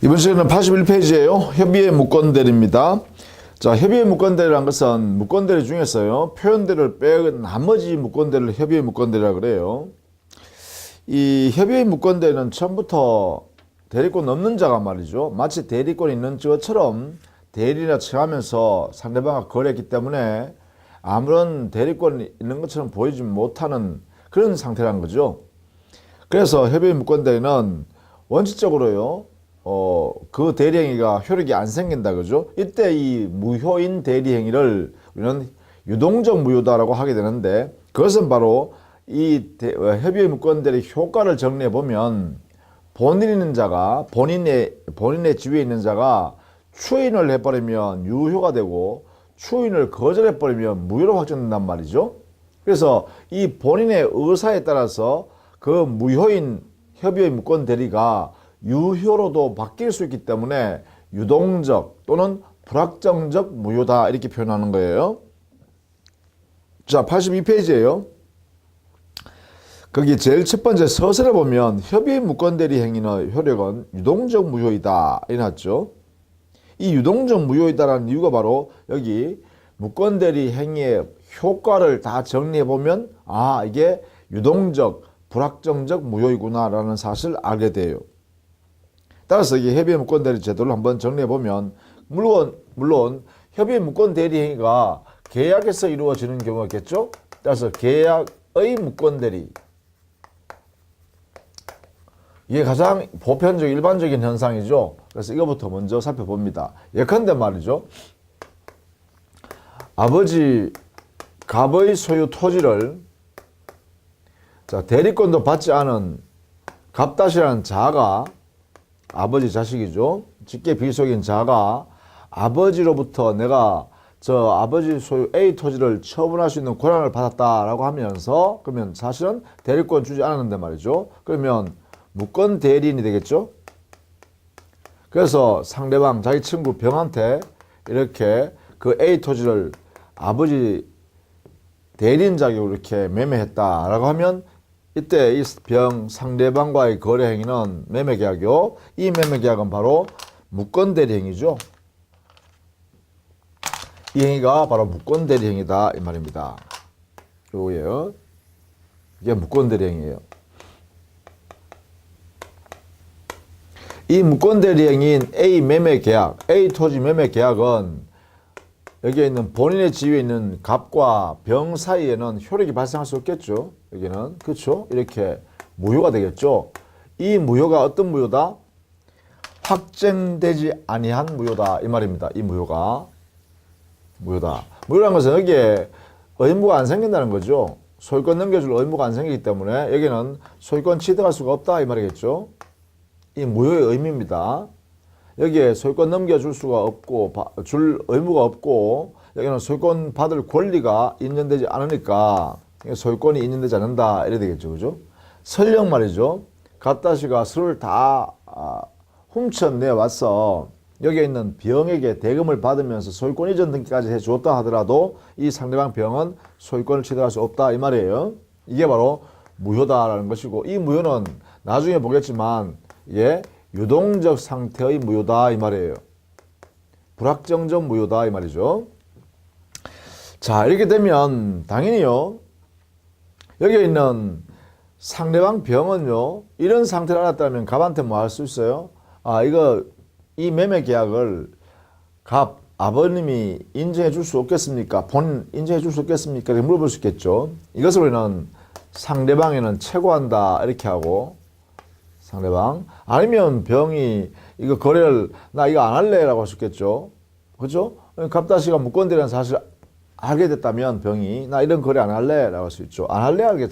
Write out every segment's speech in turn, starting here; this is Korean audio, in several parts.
이번 시간은 81페이지예요. 협의의 무건대리입니다. 자, 협의의 무건대리란 것은 무건대리 중에서요, 표현대를 빼은 나머지 무건대리를 협의의 무건대리라 그래요. 이 협의의 무건대리는 처음부터 대리권 없는 자가 말이죠, 마치 대리권이 있는 것처럼 대리나 칭하면서 상대방과 거래했기 때문에 아무런 대리권이 있는 것처럼 보이지 못하는 그런 상태란 거죠. 그래서 협의의 무건대리는 원칙적으로요, 그 대리행위가 효력이 안 생긴다, 그죠? 이때 이 무효인 대리행위를 우리는 유동적 무효다라고 하게 되는데, 그것은 바로 이 협의의 무건대리 효과를 정리해 보면, 본인 있는 자가, 본인의 지위에 있는 자가 추인을 해버리면 유효가 되고, 추인을 거절해버리면 무효로 확정된단 말이죠. 그래서 이 본인의 의사에 따라서 그 무효인 협의의 무건대리가 유효로도 바뀔 수 있기 때문에 유동적 또는 불확정적 무효다, 이렇게 표현하는 거예요. 자, 82페이지예요. 거기 제일 첫 번째 서술에 보면 협의의 무건대리 행위의 효력은 유동적 무효이다 이랬죠. 이 유동적 무효이다라는 이유가 바로 여기 무건대리 행위의 효과를 다 정리해 보면, 아, 이게 유동적 불확정적 무효이구나 라는 사실을 알게 돼요. 따라서 이 협의의 무건대리 제도를 한번 정리해 보면, 물론 협의의 무건대리 행위가 계약에서 이루어지는 경우가 있겠죠. 따라서 계약의 무건대리, 이게 가장 보편적 일반적인 현상이죠. 그래서 이거부터 먼저 살펴봅니다. 예컨대 말이죠, 아버지 갑의 소유 토지를, 자, 대리권도 받지 않은 갑다시라는 자가, 아버지 자식이죠, 직계 비속인 자가 아버지로부터 내가 저 아버지 소유 A 토지를 처분할 수 있는 권한을 받았다라고 하면서, 그러면 사실은 대리권 주지 않았는데 말이죠. 그러면 무건 대리인이 되겠죠. 그래서 상대방, 자기 친구 병한테 이렇게 그 A 토지를 아버지 대리인 자격으로 이렇게 매매했다라고 하면, 이때 이 병 상대방과의 거래 행위는 매매계약이요. 이 매매계약은 바로 무건대리 행위죠. 이 행위가 바로 무건대리 행위다, 이 말입니다. 요거예요. 이게 무건대리 행위예요. 이 무건대리 행위인 A 매매계약, A 토지 매매계약은 여기에 있는 본인의 지위에 있는 갑과 병 사이에는 효력이 발생할 수 없겠죠. 여기는, 그렇죠? 이렇게 무효가 되겠죠. 이 무효가 어떤 무효다? 확정되지 아니한 무효다, 이 말입니다. 이 무효가 무효다. 무효라는 것은 여기에 의무가 안 생긴다는 거죠. 소유권 넘겨줄 의무가 안 생기기 때문에 여기는 소유권 취득할 수가 없다, 이 말이겠죠. 이 무효의 의미입니다. 여기에 소유권 넘겨줄 수가 없고, 줄 의무가 없고, 여기는 소유권 받을 권리가 인정되지 않으니까 소유권이 인정되지 않는다, 이래 되겠죠. 그죠? 설령 말이죠, 갑다시가 술을 다 훔쳐내와서 여기에 있는 병에게 대금을 받으면서 소유권 이전 등기까지 해주었다 하더라도 이 상대방 병은 소유권을 취득할 수 없다, 이 말이에요. 이게 바로 무효다라는 것이고, 이 무효는 나중에 보겠지만 이게 유동적 상태의 무효다, 이 말이에요. 불확정적 무효다, 이 말이죠. 자, 이렇게 되면 당연히요, 여기에 있는 상대방 병은요, 이런 상태를 알았다면 갑한테 뭐 할 수 있어요? 아, 이 매매 계약을 갑 아버님이 인정해 줄 수 없겠습니까? 본인 인정해 줄 수 없겠습니까? 이렇게 물어볼 수 있겠죠. 이것을 우리는 상대방에는 최고한다, 이렇게 하고, 상대방, 아니면 병이 이거 거래를 나 이거 안 할래 라고 할 수 있겠죠. 그죠? 갑다시가 무건대리라는 사실을 알게 됐다면 병이 나 이런 거래 안 할래 라고 할 수 있죠. 안 할래 하게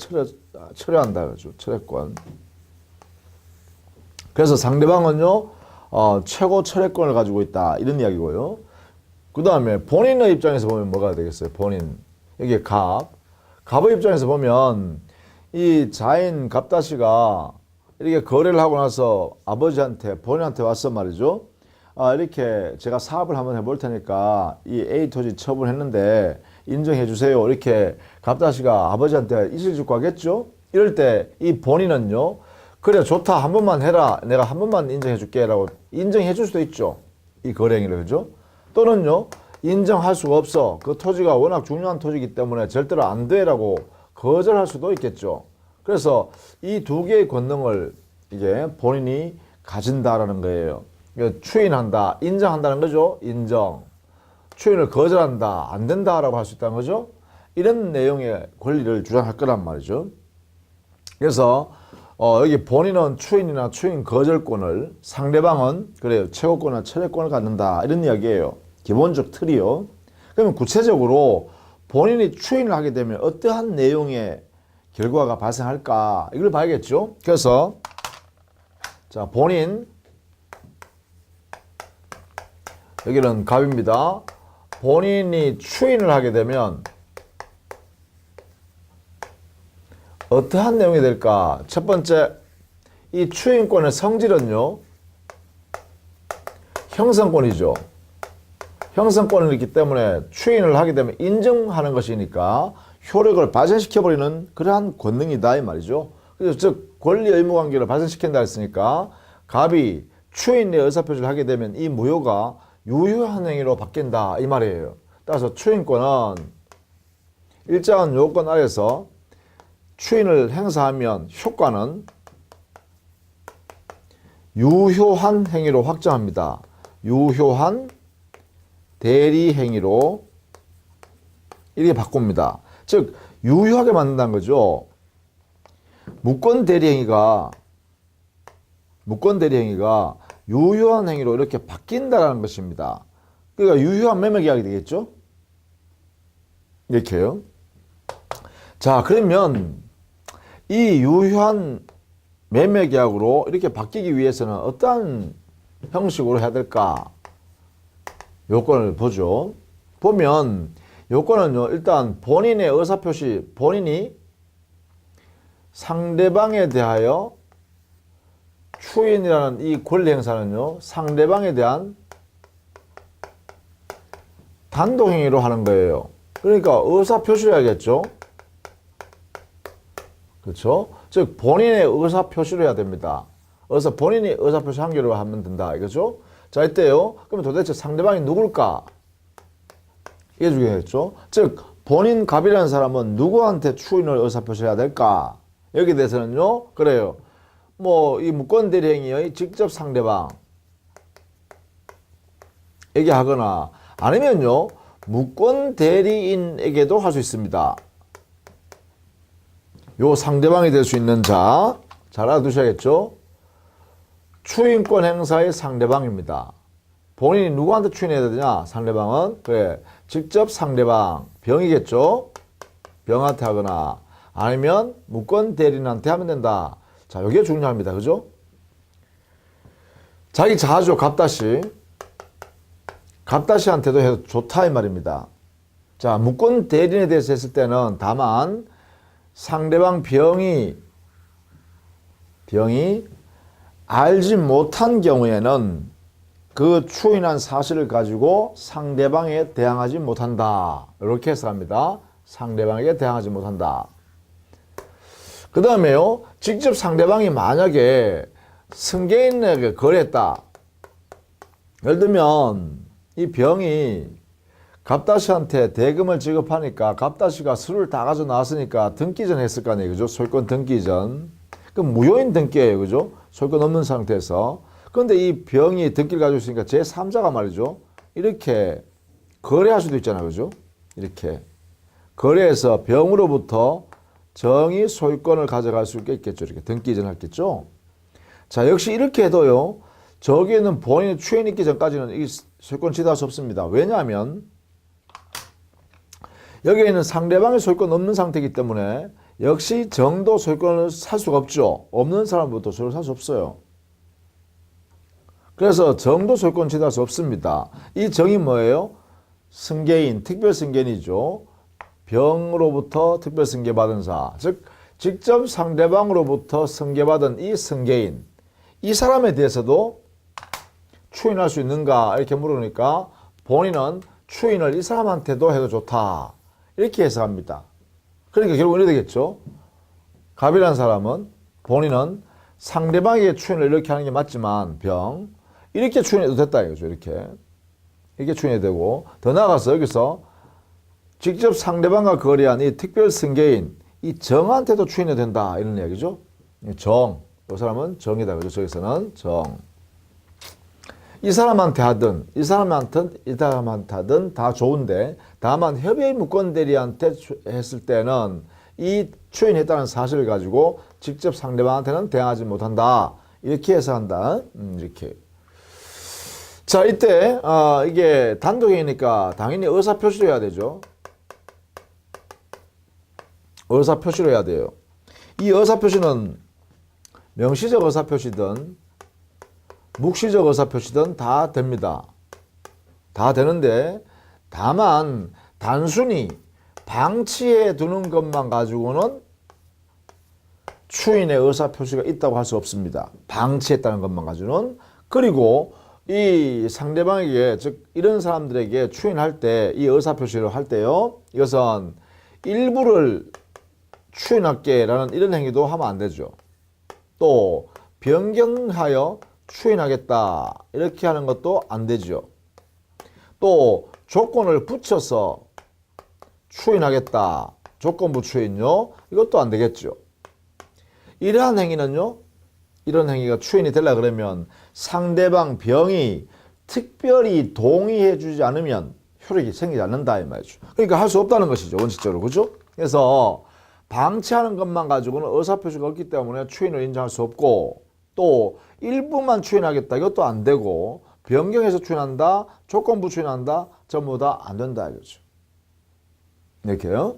철회한다, 그죠? 철회권. 그래서 상대방은요, 최고 철회권을 가지고 있다, 이런 이야기고요. 그 다음에 본인의 입장에서 보면 뭐가 되겠어요? 본인, 여기 갑의 입장에서 보면 이 자인 갑다시가 이렇게 거래를 하고 나서 아버지한테, 본인한테 왔어 말이죠. 아, 이렇게 제가 사업을 한번 해볼 테니까 이 A 토지 처분했는데 인정해 주세요, 이렇게 갑다시가 아버지한테 이실 직고 하겠죠. 이럴 때 이 본인은요, 그래 좋다 한 번만 해라 내가 한 번만 인정해 줄게 라고 인정해 줄 수도 있죠. 이 거래 행위를. 그죠? 또는요 인정할 수가 없어. 그 토지가 워낙 중요한 토지이기 때문에 절대로 안 돼라고 거절할 수도 있겠죠. 그래서 이 두 개의 권능을 이게 본인이 가진다라는 거예요. 추인한다, 인정한다는 거죠. 인정. 추인을 거절한다, 안 된다라고 할 수 있다는 거죠. 이런 내용의 권리를 주장할 거란 말이죠. 그래서 여기 본인은 추인이나 추인 거절권을, 상대방은 그래요 최고권이나 최대권을 갖는다 이런 이야기예요. 기본적 틀이요. 그러면 구체적으로 본인이 추인을 하게 되면 어떠한 내용의 결과가 발생할까 이걸 봐야겠죠. 그래서 자 본인 여기는 갑입니다. 본인이 추인을 하게 되면 어떠한 내용이 될까? 첫 번째, 이 추인권의 성질은요, 형성권이죠. 형성권이 있기 때문에 추인을 하게 되면 인정하는 것이니까 효력을 발생시켜버리는 그러한 권능이다 이 말이죠. 그래서 즉 권리 의무 관계를 발생시킨다 했으니까 갑이 추인의 의사표시를 하게 되면 이 무효가 유효한 행위로 바뀐다 이 말이에요. 따라서 추인권은 일정한 요건 아래서 추인을 행사하면 효과는 유효한 행위로 확정합니다. 유효한 대리 행위로 이렇게 바꿉니다. 즉 유효하게 만든다는 거죠. 무권 대리 행위가 유효한 행위로 이렇게 바뀐다는 것입니다. 그러니까 유효한 매매 계약이 되겠죠. 이렇게요. 자 그러면 이 유효한 매매 계약으로 이렇게 바뀌기 위해서는 어떠한 형식으로 해야 될까? 요건을 보죠. 보면 요건은요. 일단 본인의 의사표시, 본인이 상대방에 대하여 추인이라는 이 권리 행사는요. 상대방에 대한 단독행위로 하는 거예요. 그러니까 의사표시를 해야겠죠. 그렇죠? 즉 본인의 의사표시를 해야 됩니다. 그래서 본인이 의사표시 한 개로 하면 된다. 이거죠? 자 이때요. 그럼 도대체 상대방이 누굴까? 이게 중요했죠. 즉 본인 갑이라는 사람은 누구한테 추인을 의사표시해야 될까? 여기에 대해서는요. 그래요. 뭐 이 무권 대리행위의 직접 상대방 에게 하거나 아니면요. 무권 대리인에게도 할 수 있습니다. 요 상대방이 될 수 있는 자, 잘 알아두셔야겠죠? 추인권 행사의 상대방입니다. 본인이 누구한테 추인해야 되냐? 상대방은 그래 직접 상대방, 병이겠죠? 병한테 하거나 아니면 무권 대리인한테 하면 된다. 자, 이게 중요합니다. 그죠? 자기 자아죠. 갑다시. 갑다시한테도 해도 좋다 이 말입니다. 자, 무권 대리인에 대해서 했을 때는 다만 상대방 병이 알지 못한 경우에는 그 추인한 사실을 가지고 상대방에 대항하지 못한다. 이렇게 해석합니다. 상대방에게 대항하지 못한다. 그 다음에요. 직접 상대방이 만약에 승계인에게 거래했다. 예를 들면 이 병이 갑다시한테 대금을 지급하니까 갑다시가 술을 다 가져 나왔으니까 등기전 했을 거 아니에요. 그죠? 소유권 등기전. 그럼 무효인 등기예요. 그죠? 소유권 없는 상태에서. 그런데 이 병이 등기를 가지고 있으니까 제3자가 말이죠. 이렇게 거래할 수도 있잖아요. 그죠? 이렇게. 거래해서 병으로부터 정의 소유권을 가져갈 수 있겠죠. 이렇게 등기전 했겠죠. 자, 역시 이렇게 해도요. 저기에는 본인의 추인 있기 전까지는 이 소유권 취득할 수 없습니다. 왜냐하면 여기에는 상대방의 소유권 없는 상태이기 때문에 역시 정도 소유권을 살 수가 없죠. 없는 사람부터 소유를 살 수 없어요. 그래서 정도 소유권 취득할 수 없습니다. 이 정이 뭐예요? 승계인, 특별승계인이죠. 병으로부터 특별승계받은 사, 즉 직접 상대방으로부터 승계받은 이 승계인, 이 사람에 대해서도 추인할 수 있는가 이렇게 물으니까 본인은 추인을 이 사람한테도 해도 좋다 이렇게 해석합니다. 그러니까 결국 이렇게 되겠죠. 갑이라는 사람은 본인은 상대방에게 추인을 이렇게 하는 게 맞지만 이렇게 추인해도 됐다 이거죠. 이렇게 추인해도 되고, 더 나아가서 여기서 직접 상대방과 거래한 이 특별 승계인 이 정한테도 추인해도 된다 이런 이야기죠. 정, 이 사람은 정이다 그죠. 저기서는 정. 이 사람한테 하든 이 사람한테 하든 다 좋은데, 다만 협의의 무권 대리한테 했을 때는 이 추인했다는 사실을 가지고 직접 상대방한테는 대항하지 못한다. 이렇게 해석한다. 이렇게. 자, 이때 이게 단독이니까 당연히 의사표시를 해야 되죠. 의사표시를 해야 돼요. 이 의사표시는 명시적 의사표시든 묵시적 의사표시든 다 됩니다. 다 되는데, 다만 단순히 방치해 두는 것만 가지고는 추인의 의사표시가 있다고 할 수 없습니다. 방치했다는 것만 가지고는. 그리고 이 상대방에게, 즉 이런 사람들에게 추인할 때, 이 의사표시를 할 때요, 이것은 일부를 추인할게 라는 이런 행위도 하면 안 되죠. 또 변경하여 추인하겠다 이렇게 하는 것도 안 되죠. 또 조건을 붙여서 추인하겠다, 조건부 추인요, 이것도 안 되겠죠. 이러한 행위는요, 이런 행위가 추인이 되려 그러면 상대방 병이 특별히 동의해 주지 않으면 효력이 생기지 않는다 이 말이죠. 그러니까 할 수 없다는 것이죠, 원칙적으로. 그죠? 그래서 방치하는 것만 가지고는 의사표시가 없기 때문에 추인을 인정할 수 없고, 또 일부만 추인하겠다 이것도 안 되고, 변경해서 추인한다, 조건부 추인한다, 전부 다 안 된다 이거죠. 이렇게요.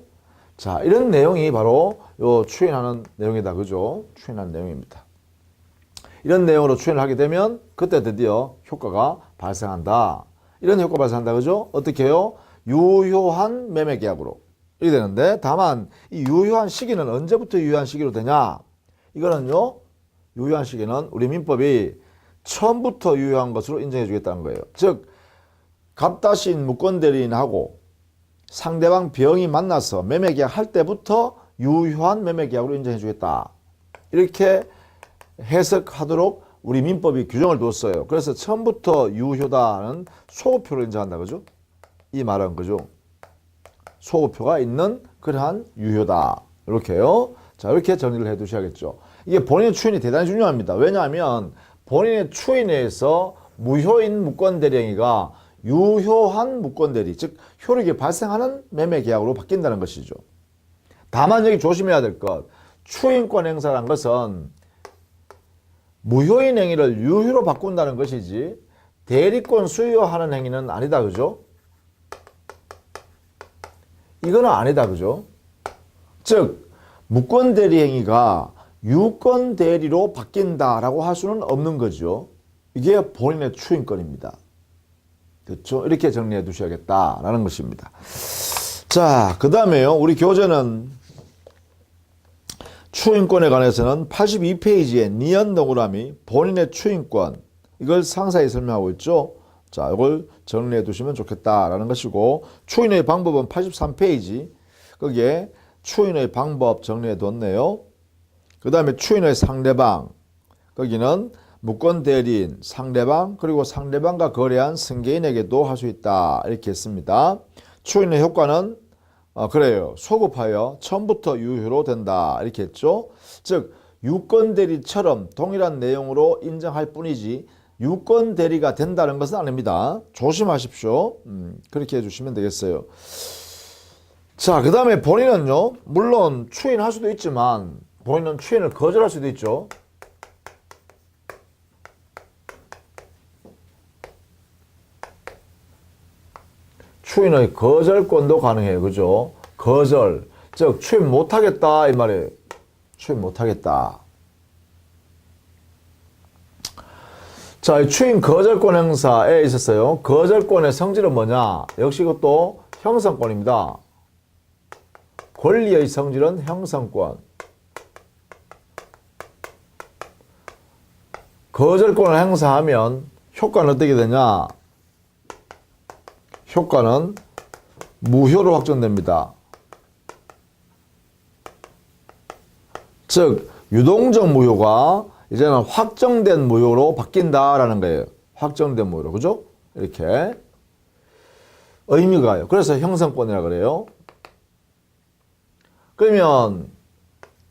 자, 이런 내용이 바로 요 추인하는 내용이다 그죠? 추인하는 내용입니다. 이런 내용으로 추인을 하게 되면 그때 드디어 효과가 발생한다. 이런 효과 발생한다 그죠? 어떻게 해요? 유효한 매매 계약으로 이렇게 되는데, 다만 이 유효한 시기는 언제부터 유효한 시기로 되냐? 이거는요, 유효한 시기는 우리 민법이 처음부터 유효한 것으로 인정해 주겠다는 거예요. 즉 갑다신 무권대리인하고 상대방 병이 만나서 매매계약 할 때부터 유효한 매매계약으로 인정해 주겠다. 이렇게 해석하도록 우리 민법이 규정을 뒀어요. 그래서 처음부터 유효다는 소급표를 인정한다 그죠? 이 말은 그죠? 소급표가 있는 그러한 유효다. 이렇게요. 자, 이렇게 정리를 해 두셔야겠죠. 이게 본인의 추인이 대단히 중요합니다. 왜냐하면 본인의 추인에서 무효인 무권대리행위가 유효한 무권대리, 즉 효력이 발생하는 매매계약으로 바뀐다는 것이죠. 다만 여기 조심해야 될 것, 추인권 행사란 것은 무효인 행위를 유효로 바꾼다는 것이지 대리권 수여하는 행위는 아니다 그죠? 이거는 아니다 그죠? 즉 무권대리 행위가 유권대리로 바뀐다라고 할 수는 없는 거죠. 이게 본인의 추인권입니다. 그렇죠? 이렇게 정리해 두셔야겠다라는 것입니다. 자, 그 다음에요. 우리 교재는 추인권에 관해서는 82페이지에 니은 동그라미 본인의 추인권, 이걸 상세히 설명하고 있죠. 자, 이걸 정리해 두시면 좋겠다라는 것이고, 추인의 방법은 83페이지, 거기에 추인의 방법 정리해 뒀네요. 그 다음에 추인의 상대방, 거기는 무권대리인, 상대방, 그리고 상대방과 거래한 승계인에게도 할 수 있다 이렇게 했습니다. 추인의 효과는 그래요. 소급하여 처음부터 유효로 된다 이렇게 했죠. 즉 유권대리처럼 동일한 내용으로 인정할 뿐이지 유권대리가 된다는 것은 아닙니다. 조심하십시오. 그렇게 해주시면 되겠어요. 자, 그 다음에 본인은요, 물론 추인할 수도 있지만 본인은 추인을 거절할 수도 있죠. 추인의 거절권도 가능해요. 그죠? 거절. 즉, 추인 못하겠다. 이 말이에요. 추인 못하겠다. 자, 추인 거절권 행사에 있었어요. 거절권의 성질은 뭐냐? 역시 이것도 형성권입니다. 권리의 성질은 형성권. 거절권을 행사하면 효과는 어떻게 되냐? 효과는 무효로 확정됩니다. 즉 유동적 무효가 이제는 확정된 무효로 바뀐다라는 거예요. 확정된 무효로. 그죠? 이렇게. 의미가요. 그래서 형성권이라 그래요. 그러면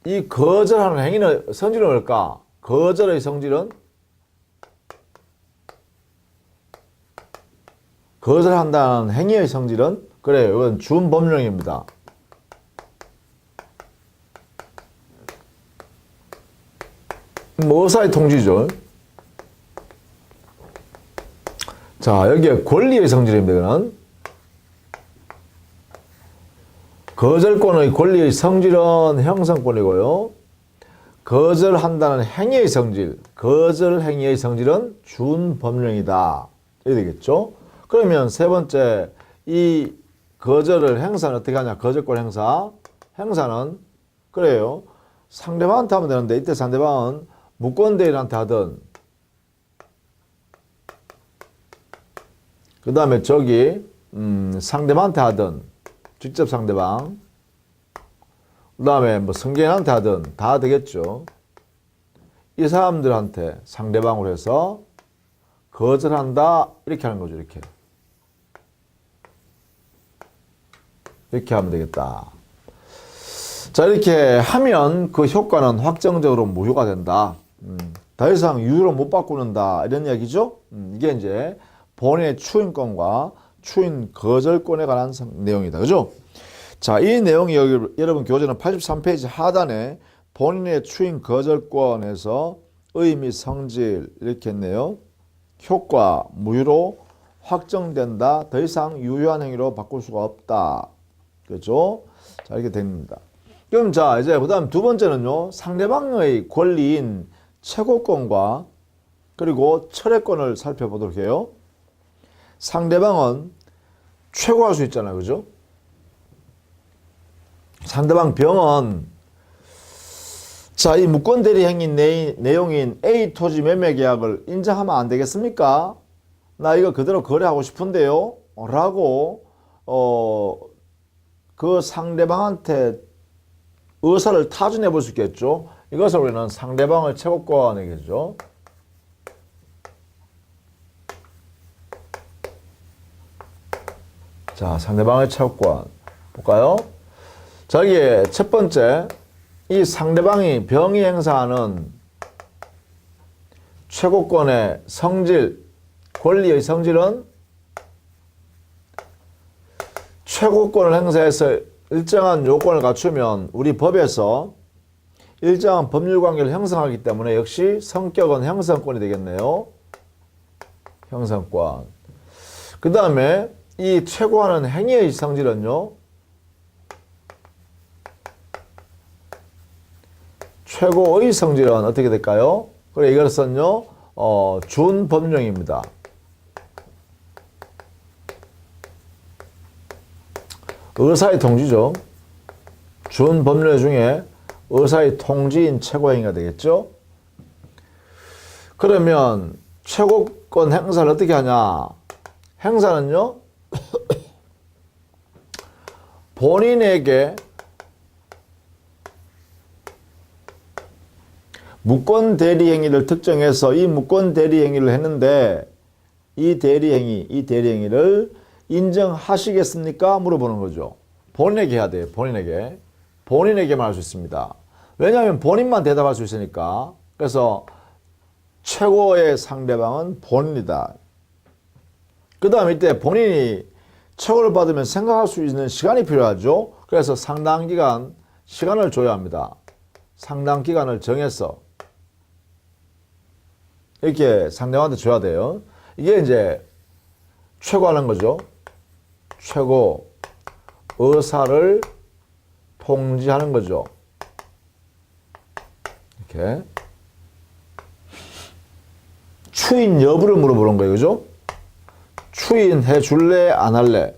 이 거절하는 행위는 성질은 뭘까? 거절의 성질은 거절한다는 행위의 성질은 그래요. 이건 준법령입니다. 뭐 의사의 통지죠. 자, 여기에 권리의 성질입니다. 이거는 거절권의 권리의 성질은 형성권이고요. 거절한다는 행위의 성질, 거절 행위의 성질은 준법령이다. 이렇게 되겠죠. 그러면 세 번째, 이 거절을 행사는 어떻게 하냐? 거절권 행사. 행사는 그래요. 상대방한테 하면 되는데 이때 상대방은 무권대리한테 하든 그 다음에 저기 상대방한테 하든 직접 상대방 그 다음에 뭐 성계인한테 하든 다 되겠죠. 이 사람들한테 상대방으로 해서 거절한다 이렇게 하는 거죠. 이렇게 하면 되겠다. 자, 이렇게 하면 그 효과는 확정적으로 무효가 된다. 더 이상 유효로 못 바꾸는다 이런 이야기죠. 이게 이제 본인의 추인권과 추인 거절권에 관한 내용이다. 그죠? 자, 이 내용이 여러분 교재는 83페이지 하단에 본인의 추인 거절권에서 의미 성질 이렇게 했네요. 효과 무효로 확정된다. 더 이상 유효한 행위로 바꿀 수가 없다. 그렇죠? 자, 이렇게 됩니다. 그럼 자, 이제 그다음 두 번째는요. 상대방의 권리인 최고권과 그리고 철회권을 살펴보도록 해요. 상대방은 최고할 수 있잖아요. 그죠? 상대방 병은 자, 이 무권 대리 행위 내용인 A 토지 매매 계약을 인정하면 안 되겠습니까? 나 이거 그대로 거래하고 싶은데요. 라고 그 상대방한테 의사를 타진해 볼 수 있겠죠. 이것을 우리는 상대방의 최고권이겠죠. 자, 상대방의 최고권 볼까요? 자, 여기에 첫 번째, 이 상대방이 병이 행사하는 최고권의 성질, 권리의 성질은 최고권을 행사해서 일정한 요건을 갖추면 우리 법에서 일정한 법률관계를 형성하기 때문에 역시 성격은 형성권이 되겠네요. 형성권. 그 다음에 이 최고하는 행위의 성질은요. 최고의 성질은 어떻게 될까요? 그래, 이것은요, 준법령입니다. 의사의 통지죠. 준법령 중에 의사의 통지인 최고행위가 되겠죠. 그러면 최고권 행사를 어떻게 하냐? 행사는요, 본인에게 무권 대리 행위를 특정해서 이 무권 대리 행위를 했는데 이 대리행위를 인정하시겠습니까? 물어보는 거죠. 본인에게 해야 돼요. 본인에게만 할 수 있습니다. 왜냐하면 본인만 대답할 수 있으니까. 그래서 최고의 상대방은 본인이다. 그 다음에 이때 본인이 처우를 받으면 생각할 수 있는 시간이 필요하죠. 그래서 상당 기간 시간을 줘야 합니다. 상당 기간을 정해서 이렇게 상대방한테 줘야 돼요. 이게 이제 최고하는 거죠. 최고 의사를 통지하는 거죠. 이렇게 추인 여부를 물어보는 거예요. 그죠? 추인해 줄래? 안 할래?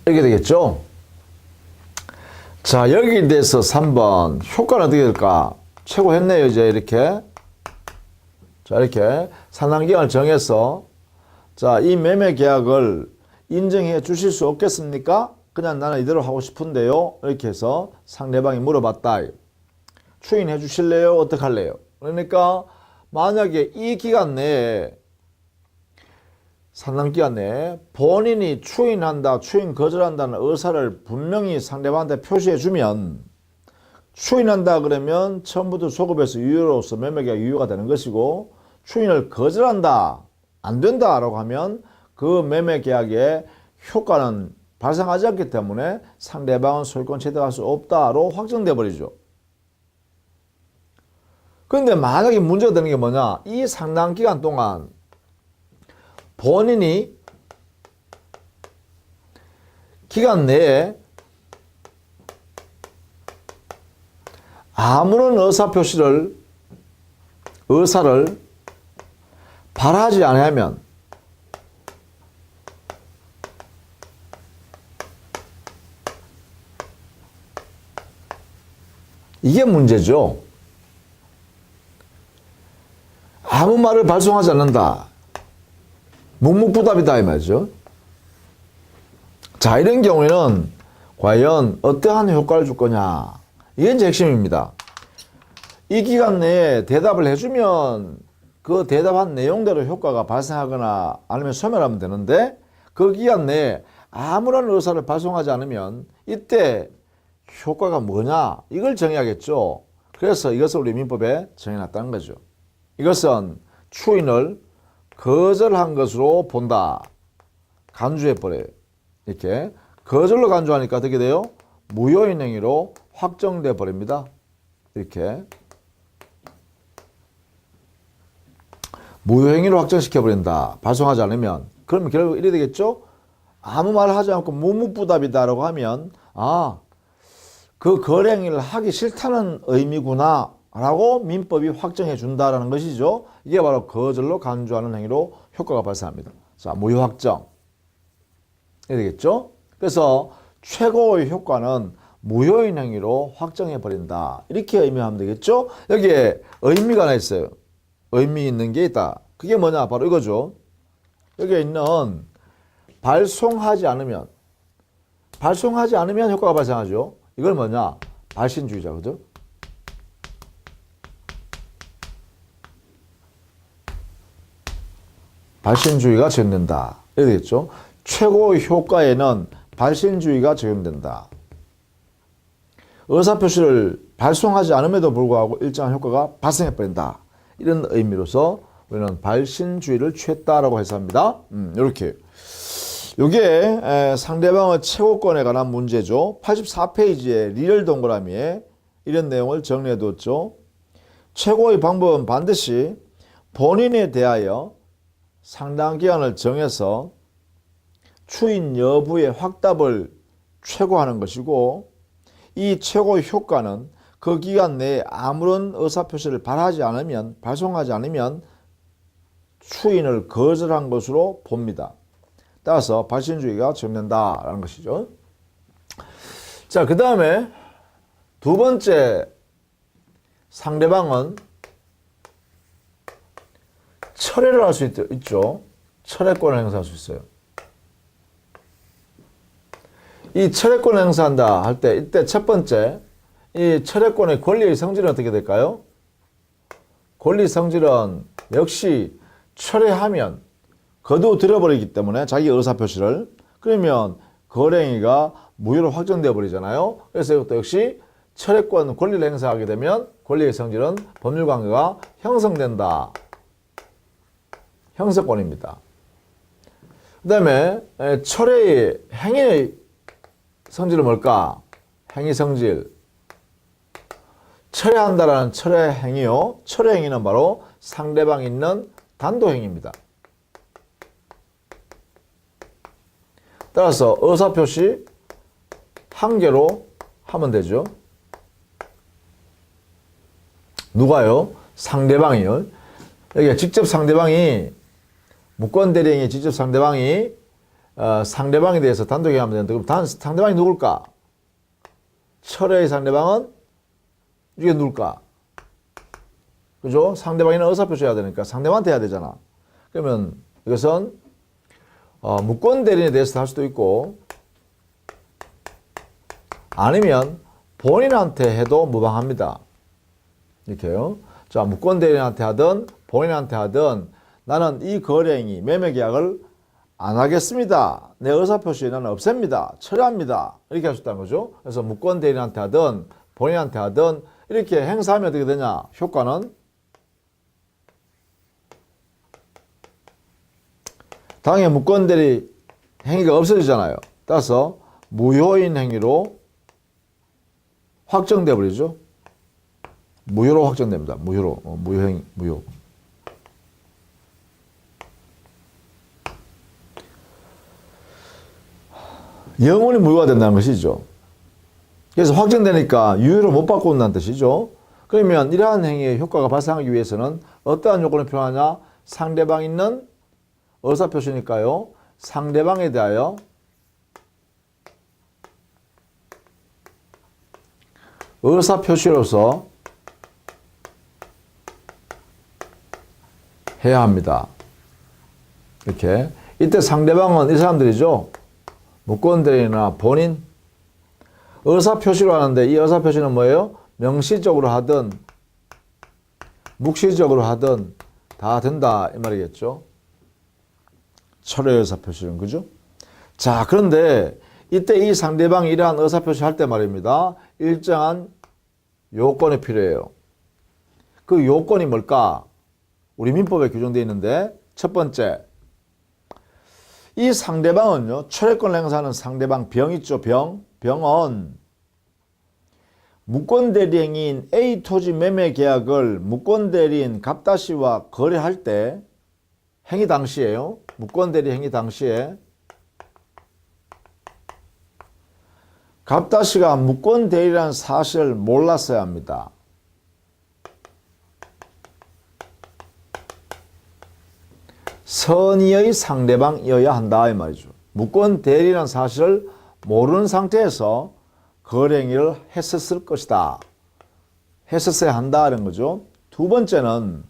이렇게 되겠죠? 자, 여기에 대해서 3번 효과는 어떻게 될까? 최고 했네요. 이제 이렇게 자, 이렇게 상당기간을 정해서 자, 이 매매 계약을 인정해 주실 수 없겠습니까? 그냥 나는 이대로 하고 싶은데요. 이렇게 해서 상대방이 물어봤다. 추인해 주실래요? 어떡할래요? 그러니까 만약에 이 기간 내에 상당 기간 내에 본인이 추인한다, 추인 거절한다는 의사를 분명히 상대방한테 표시해 주면 추인한다 그러면 처음부터 소급해서 유효로서 매매계약 유효가 되는 것이고 추인을 거절한다, 안 된다라고 하면 그 매매계약의 효과는 발생하지 않기 때문에 상대방은 소유권 채택할 수 없다로 확정돼 버리죠. 그런데 만약에 문제가 되는 게 뭐냐? 이 상당 기간 동안 본인이 기간 내에 아무런 의사를 발하지 않으면 이게 문제죠. 아무 말을 발송하지 않는다. 묵묵부답이다 이 말이죠. 자, 이런 경우에는 과연 어떠한 효과를 줄 거냐, 이게 이제 핵심입니다. 이 기간 내에 대답을 해주면 그 대답한 내용대로 효과가 발생하거나 아니면 소멸하면 되는데 그 기간 내에 아무런 의사를 발송하지 않으면 이때 효과가 뭐냐, 이걸 정해야겠죠. 그래서 이것을 우리 민법에 정해놨다는 거죠. 이것은 추인을 거절한 것으로 본다. 간주해버려요. 이렇게 거절로 간주하니까 어떻게 돼요? 무효인 행위로 확정돼 버립니다. 이렇게 무효행위로 확정시켜버린다. 발송하지 않으면. 그러면 결국 이래 되겠죠? 아무 말을 하지 않고 묵묵부답이다라고 하면 그 거래행위를 하기 싫다는 의미구나 라고 민법이 확정해 준다라는 것이죠. 이게 바로 거절로 간주하는 행위로 효과가 발생합니다. 자, 무효 확정. 이래 되겠죠? 그래서 최고의 효과는 무효인 행위로 확정해 버린다. 이렇게 의미하면 되겠죠? 여기에 의미가 하나 있어요. 의미 있는 게 있다. 그게 뭐냐? 바로 이거죠. 여기에 있는 발송하지 않으면 효과가 발생하죠. 이걸 뭐냐? 발신주의자, 그죠? 발신주의가 적용된다. 이렇게 되겠죠. 최고의 효과에는 발신주의가 적용된다. 의사표시를 발송하지 않음에도 불구하고 일정한 효과가 발생해버린다. 이런 의미로서 우리는 발신주의를 취했다라고 해석합니다. 이렇게. 이게 상대방의 채권에 관한 문제죠. 84페이지에 리얼 동그라미에 이런 내용을 정리해 두었죠. 최고의 방법은 반드시 본인에 대하여 상당 기간을 정해서 추인 여부의 확답을 최고하는 것이고 이 최고의 효과는 그 기간 내에 아무런 의사표시를 발송하지 않으면 추인을 거절한 것으로 봅니다. 따라서 발신주의가 적용된다라는 것이죠. 자, 그 다음에 두 번째, 상대방은 철회를 할 수 있죠. 철회권을 행사할 수 있어요. 이 철회권을 행사한다 할 때 이때 첫 번째, 이 철회권의 권리의 성질은 어떻게 될까요? 권리 성질은 역시 철회하면 거두들여버리기 때문에 자기 의사표시를, 그러면 거래행위가 무효로 확정되어 버리잖아요. 그래서 이것도 역시 철회권 권리를 행사하게 되면 권리의 성질은 법률관계가 형성된다. 형성권입니다. 그 다음에 철회의 행위의 성질은 뭘까? 행위 성질. 철회한다라는 철회 행위요. 철회 행위는 바로 상대방이 있는 단도 행위입니다. 따라서 의사표시 한 개로 하면 되죠. 누가요? 상대방이요. 여기 직접 상대방이 무권대리행위 직접 상대방이 상대방에 대해서 단독 행위하면 되는데 그럼 상대방이 누굴까? 철회의 상대방은 이게 누굴까? 그죠? 상대방이는 의사표시해야 되니까 상대방한테 해야 되잖아. 그러면 이것은 무권 대리인에 대해서 할 수도 있고 아니면 본인한테 해도 무방합니다. 이렇게요. 자, 무권 대리인한테 하든 본인한테 하든 나는 이 거래행위 매매 계약을 안 하겠습니다. 내 의사표시는 없앱니다. 철회합니다. 이렇게 할 수 있다는 거죠. 그래서 무권 대리인한테 하든 본인한테 하든 이렇게 행사하면 어떻게 되냐? 효과는 당연히 무권 대리 행위가 없어지잖아요. 따라서 무효인 행위로 확정돼 버리죠. 무효로 확정됩니다. 무효로. 무효행, 무효. 영원히 무효가 된다는 것이죠. 그래서 확정되니까 유효를 못 받고 온다는 뜻이죠. 그러면 이러한 행위의 효과가 발생하기 위해서는 어떠한 요건을 필요하냐? 상대방 있는 의사표시니까요. 상대방에 대하여 의사표시로서 해야 합니다. 이렇게. 이때 상대방은 이 사람들이죠. 무권대리나 본인 의사표시로 하는데 이 의사표시는 뭐예요? 명시적으로 하든 묵시적으로 하든 다 된다 이 말이겠죠. 철회 의사표시는 그죠? 자, 그런데 이때 이 상대방이 이러한 의사표시 할 때 말입니다. 일정한 요건이 필요해요. 그 요건이 뭘까? 우리 민법에 규정되어 있는데 첫 번째, 이 상대방은요, 철회권 행사하는 상대방 병 있죠, 병은 무권대리행위인 A 토지 매매 계약을 무권대리인 갑다씨와 거래할 때 행위 당시에요. 무권대리 행위 당시에 갑다씨가 무권대리라는 사실을 몰랐어야 합니다. 선의의 상대방이어야 한다 이 말이죠. 무권대리라는 사실을 모르는 상태에서 거래행위를 했었을 것이다. 했었어야 한다는 거죠. 두 번째는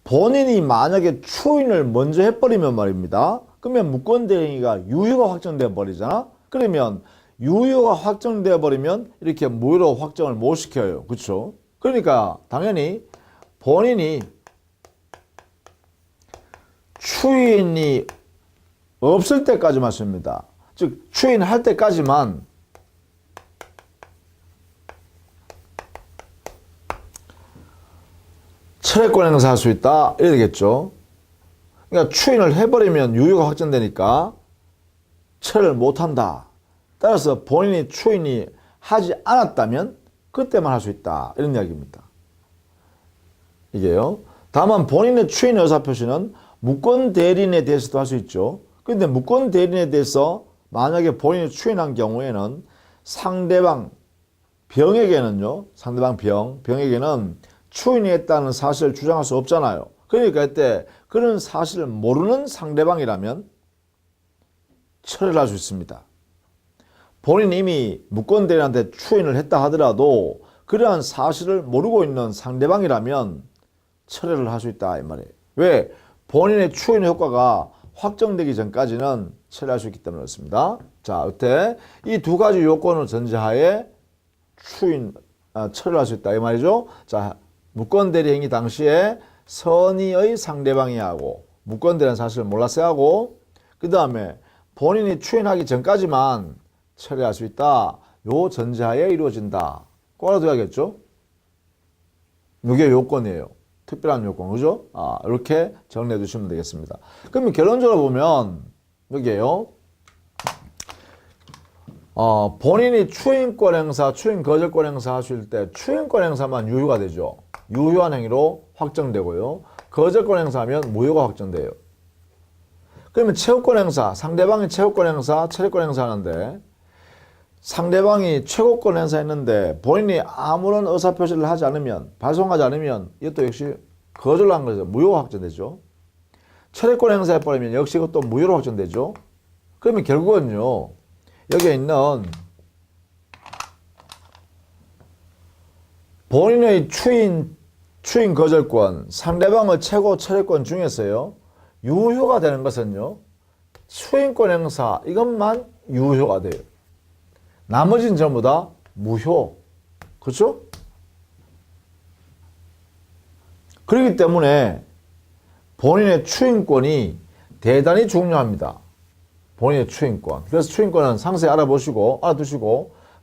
본인이 만약에 추인을 먼저 해버리면 말입니다. 그러면 무권대리행위가 유효가 확정돼 버리잖아. 그러면 유효가 확정돼 버리면 이렇게 무효로 확정을 못 시켜요. 그렇죠? 그러니까 당연히 본인이 추인이 없을 때까지만 씁니다. 즉 추인할 때까지만 철회권 행사할 수 있다 이래야 되겠죠. 그러니까 추인을 해버리면 유효가 확정되니까 철회를 못한다. 따라서 본인이 추인이 하지 않았다면 그때만 할 수 있다 이런 이야기입니다. 이게요. 다만 본인의 추인 의사표시는 무권대리인에 대해서도 할 수 있죠. 그런데 무권대리인에 대해서 만약에 본인이 추인한 경우에는 상대방 병에게는요. 상대방 병에게는 추인이 했다는 사실을 주장할 수 없잖아요. 그러니까 이때 그런 사실을 모르는 상대방이라면 철회를 할 수 있습니다. 본인이 이미 무권대리인한테 추인을 했다 하더라도 그러한 사실을 모르고 있는 상대방이라면 철회를 할 수 있다 이 말이에요. 왜? 본인의 추인 효과가 확정되기 전까지는 철회할 수 있기 때문에 그렇습니다. 자, 여태 이 두 가지 요건을 전제하에 철회할 수 있다 이 말이죠. 자, 무권대리 행위 당시에 선의의 상대방이 하고 무권대리는 사실을 몰랐어야 하고 그 다음에 본인이 추인하기 전까지만 철회할 수 있다. 요 전제하에 이루어진다. 꼭 알아둬야겠죠? 이게 요건이에요. 특별한 요건, 그죠? 이렇게 정리해 두시면 되겠습니다. 그러면 결론적으로 보면, 여기에요. 본인이 추인권 행사, 추인 거절권 행사 하실 때 추인권 행사만 유효가 되죠. 유효한 행위로 확정되고요. 거절권 행사하면 무효가 확정돼요. 그러면 채우권 행사, 상대방이 채우권 행사, 철회권 행사 하는데 상대방이 최고권 행사했는데 본인이 아무런 의사표시를 하지 않으면, 발송하지 않으면 이것도 역시 거절로 한 거죠. 무효가 확정되죠. 철회권 행사해버리면 역시 이것도 무효로 확정되죠. 그러면 결국은요. 여기에 있는 본인의 추인 거절권, 상대방의 최고 철회권 중에서요. 유효가 되는 것은요. 추인권 행사 이것만 유효가 돼요. 나머지는 전부 다 무효. 그렇죠? 그렇기 때문에 본인의 추인권이 대단히 중요합니다. 본인의 추인권. 그래서 추인권은 상세히 알아두시고,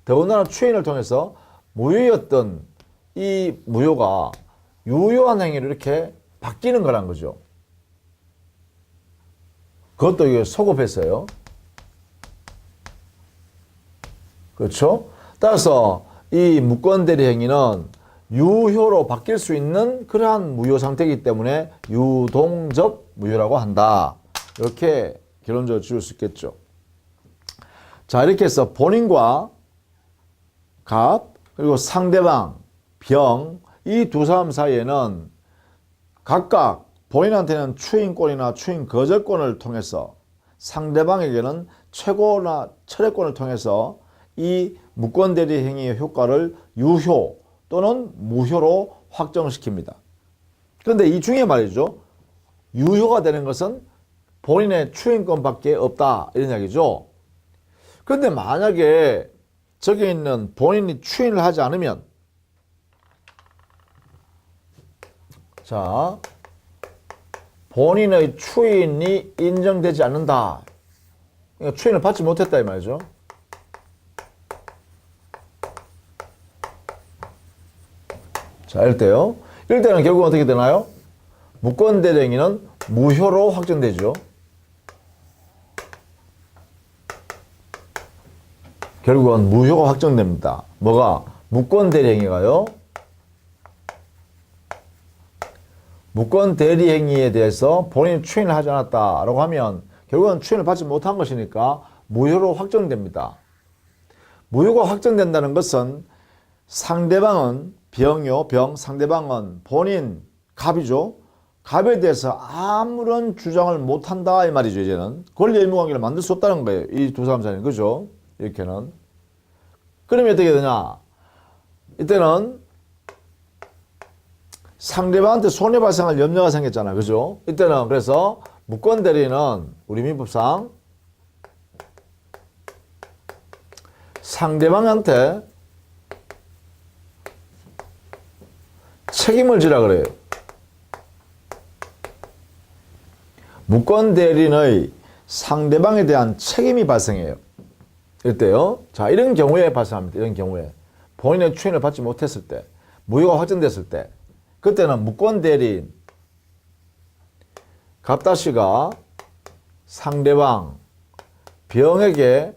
더군다나 추인을 통해서 무효였던 이 무효가 유효한 행위로 이렇게 바뀌는 거란 거죠. 그것도 이게 소급했어요. 그렇죠? 따라서 이 무권대리 행위는 유효로 바뀔 수 있는 그러한 무효 상태이기 때문에 유동적 무효라고 한다. 이렇게 결론적으로 지을 수 있겠죠. 자, 이렇게 해서 본인과 갑, 그리고 상대방, 병, 이 두 사람 사이에는 각각 본인한테는 추인권이나 추인 거절권을 통해서 상대방에게는 최고나 철회권을 통해서 이 무권대리 행위의 효과를 유효 또는 무효로 확정시킵니다. 그런데 이 중에 말이죠. 유효가 되는 것은 본인의 추인권밖에 없다. 이런 이야기죠. 그런데 만약에 저기 있는 본인이 추인을 하지 않으면, 자, 본인의 추인이 인정되지 않는다. 그러니까 추인을 받지 못했다 이 말이죠. 자, 이럴 때요. 이럴 때는 결국은 어떻게 되나요? 무권대리 행위는 무효로 확정되죠. 결국은 무효가 확정됩니다. 뭐가? 무권대리 행위가요. 무권대리 행위에 대해서 본인이 추인을 하지 않았다라고 하면 결국은 추인을 받지 못한 것이니까 무효로 확정됩니다. 무효가 확정된다는 것은 상대방은 병, 상대방은 본인, 갑이죠. 갑에 대해서 아무런 주장을 못한다 이 말이죠. 이제는 권리 의무 관계를 만들 수 없다는 거예요. 이 두 사람 사이는. 그죠? 이렇게는. 그러면 어떻게 되냐? 이때는 상대방한테 손해 발생할 염려가 생겼잖아요. 그죠? 이때는 그래서 무권대리는 우리 민법상 상대방한테 책임을 지라 그래요. 무권대리인의 상대방에 대한 책임이 발생해요. 이럴 때요. 자, 이런 경우에 발생합니다. 이런 경우에. 본인의 추인을 받지 못했을 때, 무효가 확정됐을 때, 그때는 무권대리인 갑다씨가 상대방 병에게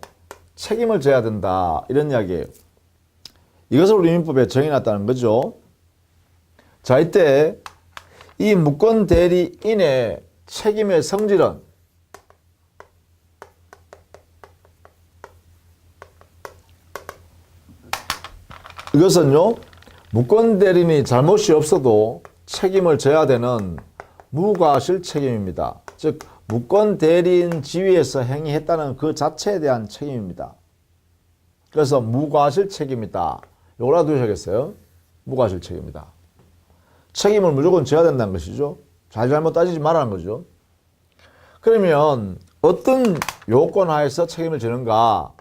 책임을 져야 된다. 이런 이야기예요. 이것을 우리 민법에 정해놨다는 거죠. 자, 이때 이 무권대리인의 책임의 성질은 이것은요, 무권대리인이 잘못이 없어도 책임을 져야 되는 무과실 책임입니다. 즉, 무권대리인 지위에서 행위했다는 그 자체에 대한 책임입니다. 그래서 무과실 책임이다. 이걸 알아두셔야겠어요. 무과실 책임이다. 책임을 무조건 져야 된다는 것이죠. 잘못 따지지 말라는 거죠. 그러면 어떤 요건 하에서 책임을 지는가?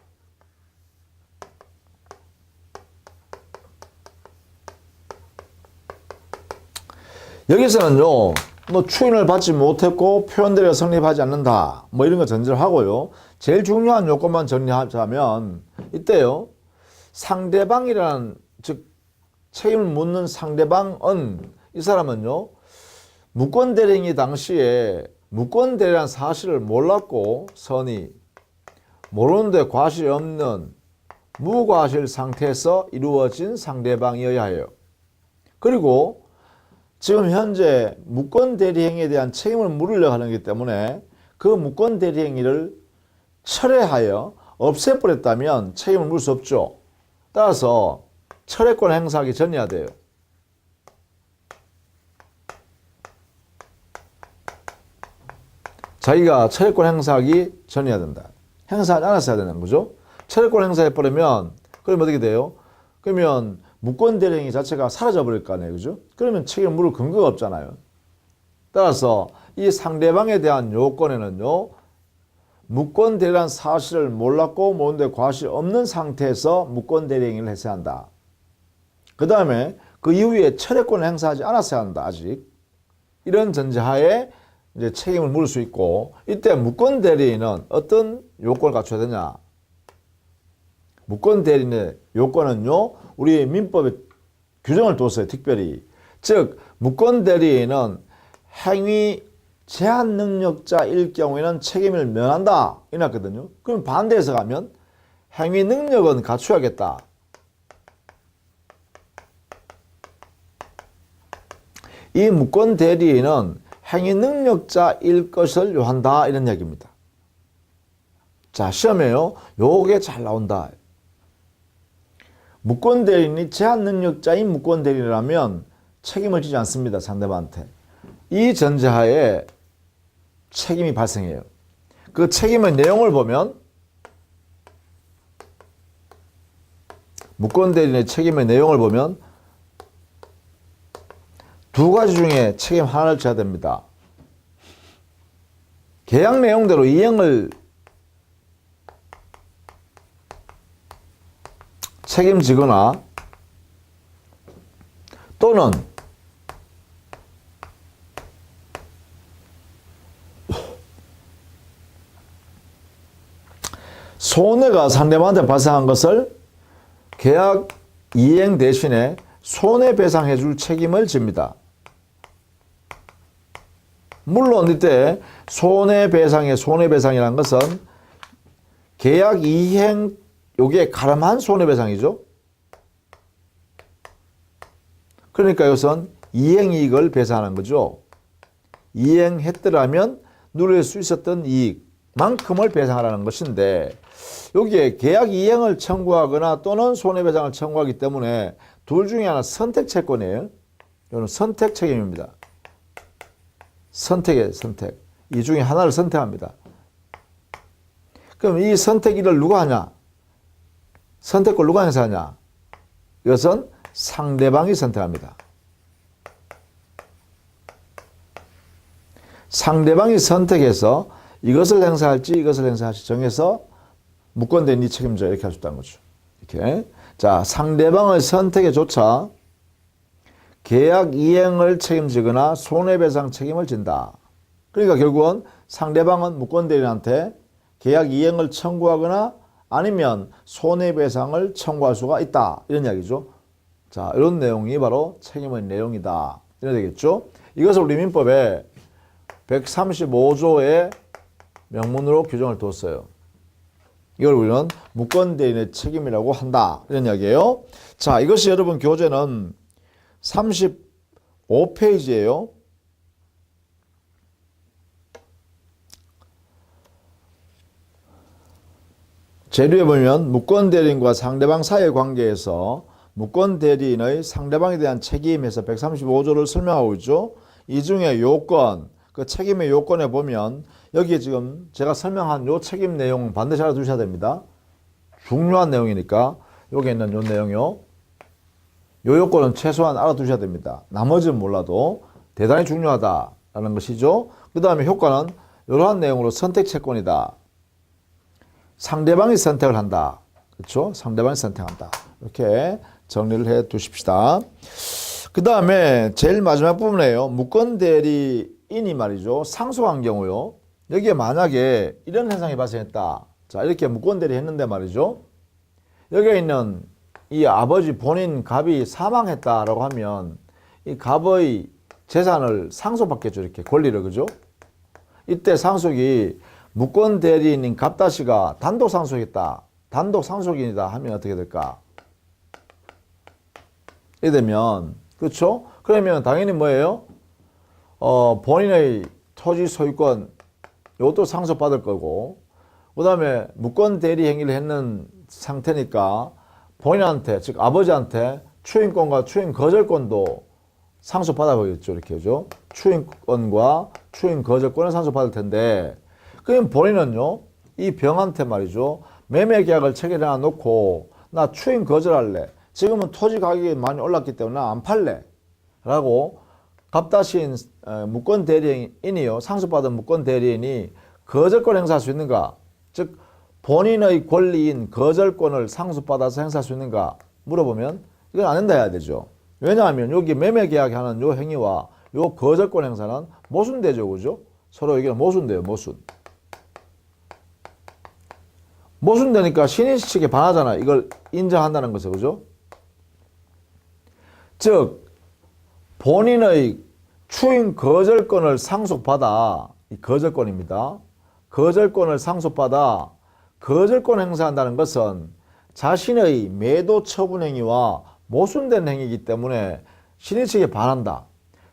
여기서는요, 뭐 추인을 받지 못했고 표현대리가 성립하지 않는다. 뭐 이런 거 전제를 하고요. 제일 중요한 요건만 정리하자면 이때요. 상대방이라는, 즉 책임을 묻는 상대방은, 이 사람은요. 무권대리인이 당시에 무권대리라는 사실을 몰랐고 선이 모르는데 과실이 없는 무과실 상태에서 이루어진 상대방이어야 해요. 그리고 지금 현재 무권대리 행위에 대한 책임을 물으려고 하는 거기 때문에 그 무권대리 행위를 철회하여 없애버렸다면 책임을 물을 수 없죠. 따라서 철회권 행사하기 전이어야 돼요. 자기가 철회권 행사하기 전이어야 된다. 행사하지 않았어야 되는 거죠. 철회권 행사해버리면 그러면 어떻게 돼요? 그러면 무권대리 행위 자체가 사라져버릴 거 아니에요. 그죠? 그러면 책임을 물을 근거가 없잖아요. 따라서 이 상대방에 대한 요건에는요, 무권 대리라는 사실을 몰랐고 모르는데 과실 없는 상태에서 무권 대리 행위를 했어야 한다. 그 다음에 그 이후에 철회권을 행사하지 않았어야 한다. 아직. 이런 전제하에 이제 책임을 물을 수 있고, 이때 무권 대리인은 어떤 요건을 갖춰야 되냐? 무권 대리인의 요건은요, 우리 민법에 규정을 뒀어요. 특별히. 즉 무권 대리인은 행위 제한 능력자일 경우에는 책임을 면한다 이랬거든요. 그럼 반대해서 가면 행위 능력은 갖춰야겠다. 이 무권 대리인은 행위 능력자일 것을 요한다 이런 얘기입니다. 자, 시험에요. 요게 잘 나온다. 무권 대리인이 제한 능력자인 무권 대리인이라면 책임을 지지 않습니다. 상대방한테. 이 전제하에 책임이 발생해요. 그 책임의 내용을 보면 무권 대리인의 책임의 내용을 보면 두 가지 중에 책임 하나를 져야 됩니다. 계약 내용대로 이행을 책임지거나 또는 손해가 상대방한테 발생한 것을 계약 이행 대신에 손해배상해 줄 책임을 집니다. 물론 이때 손해배상이라는 것은 계약 이행 요게 가름한 손해배상이죠. 그러니까 이것은 이행이익을 배상하는 거죠. 이행했더라면 누릴 수 있었던 이익만큼을 배상하라는 것인데, 여기에 계약 이행을 청구하거나 또는 손해배상을 청구하기 때문에 둘 중에 하나 선택 채권이에요. 이거는 선택 책임입니다. 선택이에요, 선택. 이 중에 하나를 선택합니다. 그럼 이 선택일을 누가 하냐? 선택권을 누가 행사하냐? 이것은 상대방이 선택합니다. 상대방이 선택해서 이것을 행사할지 이것을 행사할지 정해서 무권대리인 네 책임져 이렇게 할 수 있다는 거죠. 이렇게. 자, 상대방의 선택에조차 계약 이행을 책임지거나 손해배상 책임을 진다. 그러니까 결국은 상대방은 무권대리인한테 계약 이행을 청구하거나 아니면 손해배상을 청구할 수가 있다. 이런 이야기죠. 자, 이런 내용이 바로 책임의 내용이다. 이래야 되겠죠. 이것을 우리 민법에 135조의 명문으로 규정을 뒀어요. 이걸 우리는 무권대리인의 책임이라고 한다. 이런 이야기예요. 자, 이것이 여러분 교재는 35페이지예요. 재료에 보면 무권대리인과 상대방 사이의 관계에서 무권대리인의 상대방에 대한 책임에서 135조를 설명하고 있죠. 이 중에 요건, 그 책임의 요건에 보면 여기에 지금 제가 설명한 요 책임 내용 반드시 알아두셔야 됩니다. 중요한 내용이니까 여기 있는 요 내용이요. 요 요건은 최소한 알아두셔야 됩니다. 나머지는 몰라도 대단히 중요하다라는 것이죠. 그 다음에 효과는 이러한 내용으로 선택 채권이다. 상대방이 선택을 한다. 그렇죠? 상대방이 선택한다. 이렇게 정리를 해 두십시다. 그 다음에 제일 마지막 부분이에요. 무권대리인이 말이죠. 상속한 경우요. 여기에 만약에 이런 현상이 발생했다. 자, 이렇게 무권대리 했는데 말이죠. 여기에 있는 이 아버지 본인 갑이 사망했다라고 하면 이 갑의 재산을 상속받겠죠. 이렇게 권리를. 그죠? 이때 상속이 무권대리인인 갑다씨가 단독 상속했다. 단독 상속인이다 하면 어떻게 될까? 이래 되면, 그렇죠? 그러면 당연히 뭐예요? 본인의 토지 소유권, 이것도 상속받을 거고, 그 다음에 무권대리 행위를 했는 상태니까 본인한테, 즉 아버지한테 추인권과 추인 거절권도 상속받아 보겠죠. 이렇게, 그죠? 추인권과 추인 거절권을 상속받을 텐데, 그럼 본인은요, 이 병한테 말이죠, 매매 계약을 체결해 놓고, 나 추인 거절할래. 지금은 토지 가격이 많이 올랐기 때문에 나 안 팔래. 라고, 갑다시인 무권대리인이요, 상속받은 무권대리인이 거절권 행사할 수 있는가? 즉 본인의 권리인 거절권을 상속받아서 행사할 수 있는가 물어보면 이건 안 된다 해야 되죠. 왜냐하면 여기 매매 계약하는 요 행위와 요 거절권 행사는 모순되죠. 그죠? 서로 이게 모순돼요. 모순되니까 신인 측에 반하잖아. 이걸 인정한다는 거죠. 그죠? 즉 본인의 추인 거절권을 상속받아, 이 거절권입니다. 거절권을 상속받아 거절권 행사한다는 것은 자신의 매도 처분 행위와 모순된 행위이기 때문에 신인 측에 반한다.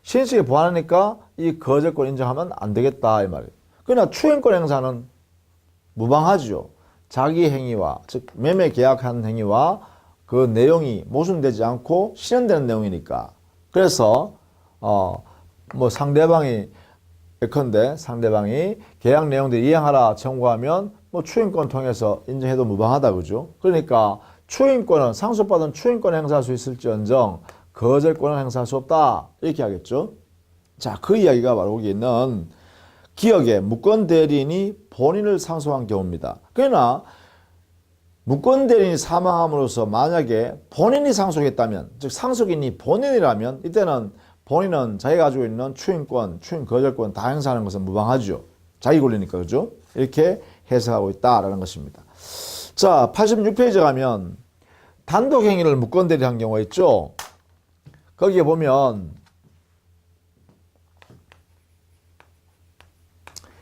신인 측에 반하니까 이 거절권 인정하면 안 되겠다 이 말이에요. 그러나 추인권 행사는 무방하죠. 자기 행위와 즉 매매 계약한 행위와 그 내용이 모순되지 않고 실현되는 내용이니까. 그래서 뭐 상대방이 예컨대 상대방이 계약 내용들 이행하라 청구하면 뭐 추인권 통해서 인정해도 무방하다 그죠? 그러니까 추인권은 상속받은 추인권 행사할 수 있을지언정 거절권은 행사할 수 없다 이렇게 하겠죠. 자, 그 이야기가 바로 여기 있는 기억에 무권 대리인이 본인을 상속한 경우입니다. 그러나 무권 대리인이 사망함으로써 만약에 본인이 상속했다면, 즉 상속인이 본인이라면 이때는 본인은 자기가 가지고 있는 추인권, 추인 거절권 다 행사하는 것은 무방하죠. 자기 권리니까 그죠? 이렇게 해석하고 있다라는 것입니다. 자, 86페이지 가면 단독 행위를 무권 대리한 경우가 있죠. 거기에 보면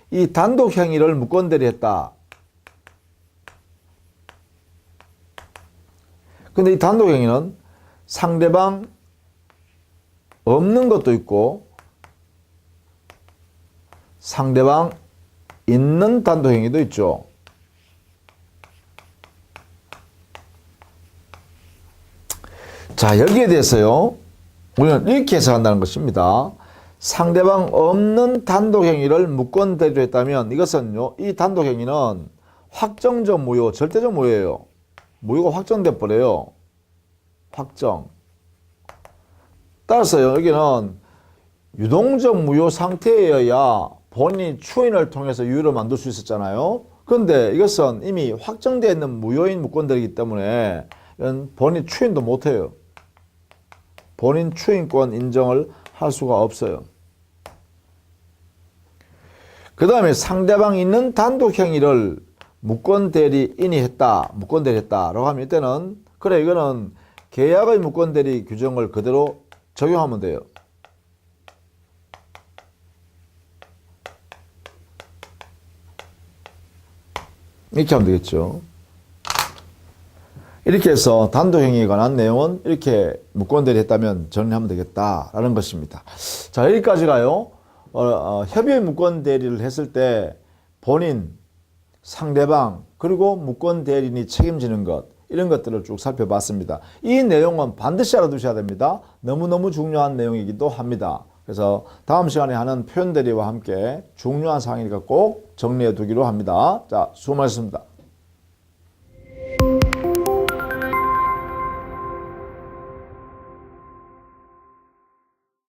이 단독 행위를 무권 대리했다. 근데 이 단독 행위는 상대방 없는 것도 있고 상대방 있는 단독 행위도 있죠. 자, 여기에 대해서요, 우리는 이렇게 해석한다는 것입니다. 상대방 없는 단독 행위를 무권 대리로 했다면 이것은요, 이 단독 행위는 확정적 무효, 절대적 무효예요. 무효가 확정돼 버려요. 확정. 따라서요, 여기는 유동적 무효 상태여야 본인이 추인을 통해서 유효를 만들 수 있었잖아요. 그런데 이것은 이미 확정되어 있는 무효인 무권들이기 때문에 본인 추인도 못해요. 본인 추인권 인정을 할 수가 없어요. 그 다음에 상대방이 있는 단독 행위를 무권 대리인이 했다, 무권 대리했다라고 하면 이때는 그래 이거는 계약의 무권 대리 규정을 그대로 적용하면 돼요. 이렇게 하면 되겠죠. 이렇게 해서 단독 행위에 관한 내용은 이렇게 무권 대리했다면 정리하면 되겠다라는 것입니다. 자, 여기까지가요. 협의 무권 대리를 했을 때 본인, 상대방, 그리고 무권 대리인이 책임지는 것, 이런 것들을 쭉 살펴봤습니다. 이 내용은 반드시 알아두셔야 됩니다. 너무너무 중요한 내용이기도 합니다. 그래서 다음 시간에 하는 표현 대리와 함께 중요한 사항이니까 꼭 정리해 두기로 합니다. 자, 수고 많으셨습니다.